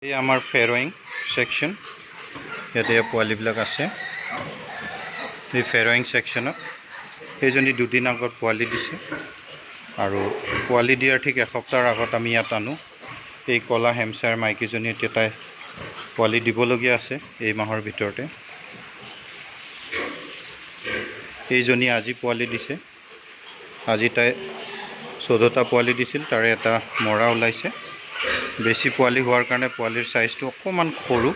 এই আমাৰ ফেৰ'ইং সেকশন ইয়াতে পোৱালিবিলাক আছে এই ফেৰ'ইং সেকশনত এইজনী দুদিন আগত পোৱালি দিছে আৰু পোৱালি দিয়াৰ ঠিক এসপ্তাহৰ আগত আমি ইয়াত আনো এই কলা হেমচাৰ মাইকীজনী এতিয়া তাই পোৱালি দিবলগীয়া আছে এই মাহৰ ভিতৰতে এইজনী আজি পোৱালি দিছে আজি তাই 14টা পোৱালি দিছিল তাৰে এটা মৰা ওলাইছে বেছি পোৱালি হোৱাৰ কাৰণে পোৱালিৰ সাইজটো অকমান সৰু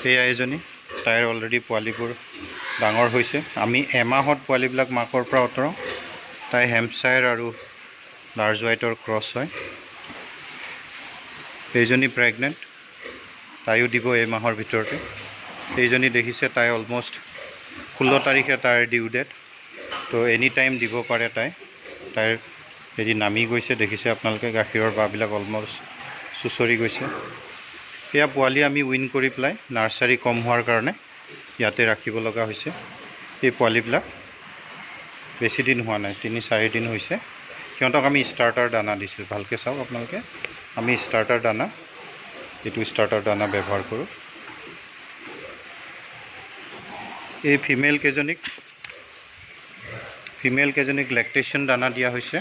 এই আইজনী তাইৰ অলৰেডি পোৱালিবোৰ ডাঙৰ হৈছে আমি এমাহত পোৱালিবিলাক মাকৰ পৰা অতৰাও তাই হেমচায়াৰ আৰু লাৰ্জ হোৱাইটৰ ক্ৰছ হয় এইজনী প্ৰেগনেণ্ট তাইও দিব এই মাহৰ ভিতৰতে এইজনী দেখিছে তাই অলমোষ্ট 16 তাৰিখে তাইৰ ডিউ ডেট তো এনি টাইম দিব পাৰে তাইৰ হেৰি নামি গৈছে দেখিছে আপোনালোকে গাখীৰৰ বাবিলাক অলমোষ্ট সুচৰি গৈছে এয়া পোৱালি আমি উইন কৰি পেলাই নাৰ্সাৰী কম হোৱাৰ কাৰণে ইয়াতে ৰাখিব লগা হৈছে এই পোৱালিবিলাক বেছি দিন হোৱা নাই 3-4 দিন হৈছে সিহঁতক আমি ষ্টাৰ্টাৰ দানা দিছিল ভালকৈ চাওক আপোনালোকে আমি ষ্টাৰ্টাৰ দানা এইটো ষ্টাৰ্টাৰ দানা ব্যৱহাৰ কৰোঁ এই ফিমেল কেজনিক লেক্টেশ্যন দানা দিয়া হৈছে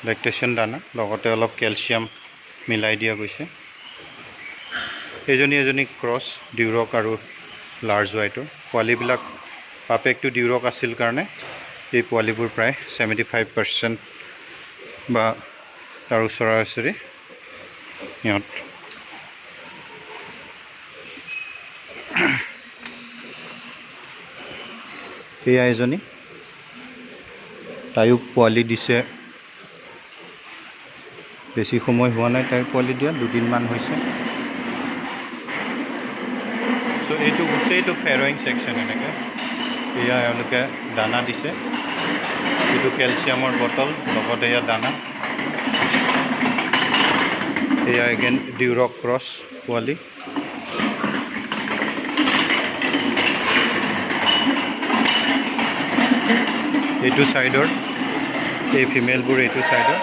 লেক্টেশ্যন দানা লগতে অলপ কেলছিয়াম মিলাই দিয়া গৈছে এজনী ক্ৰছ ডিউৰক আৰু লাৰ্জ হোৱাইটৰ পোৱালিবিলাক পাপেকটো ডিউৰক আছিল কাৰণে এই পোৱালিবোৰ প্ৰায় 75% বা তাৰ ওচৰা ওচৰি সিহঁত এই এজনী তাইও পোৱালি দিছে বেছি সময় হোৱা নাই তাইৰ পোৱালি দিয়া 2 দিনমান হৈছে তো এইটো গোটেইটো ফেৰ'ইং সেকশন এনেকৈ এয়া এওঁলোকে দানা দিছে এইটো কেলছিয়ামৰ বটল লগতে এয়া দানা এয়া এগেইন ডিউৰক ক্ৰছ পোৱালি এইটো সাইডৰ এই ফিমেলবোৰ এইটো সাইডৰ